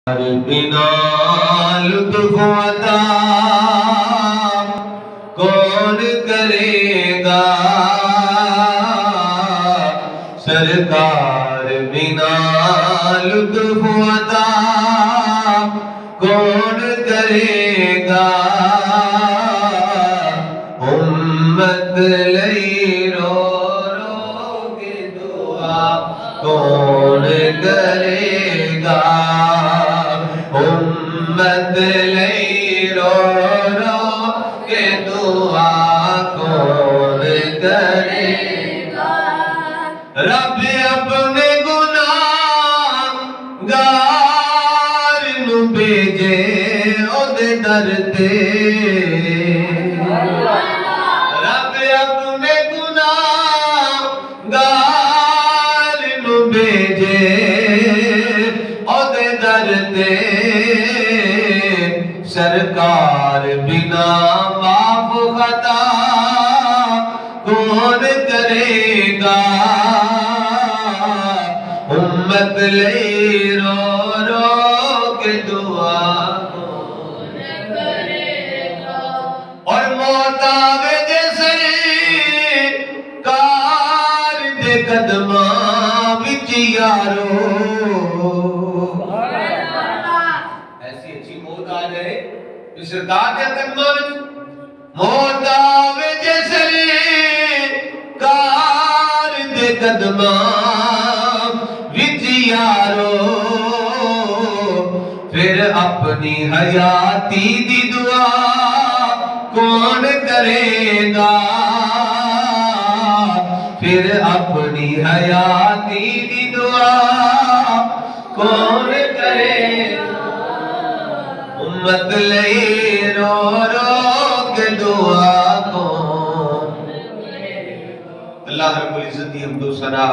بنا لطف عطا کون کرے گا، سرکار بنا لطف عطا کون کرے گا، امت لئی رو رو کے دعا کون کرے گا، امت لئی رو رو کے دعا کون کرے گا، رب اپنے گناہ گار نو بھیجے اودے در تے، رب اپنے گناہ گار نو بھیجے اودے در تے، سرکار بنا معاف خطا کون کرے گا، امت لئی رو رو کے دعا کون کرے گا، اور موت آوے جے سرکار دے قدماں وچ یارو، ایسی اچھی موت آ جائے جو سرکار دے قدماں وچ، موت آوے جے سرکار دے قدماں وچ یارو، پھر اپنی حیاتی دی دعا کون کرے گا، پھر اپنی حیاتی دی دعا کون کرے گا، امت لئی رو رو کے دعا کون، اللہ رب العزت کی حمد و ثنا۔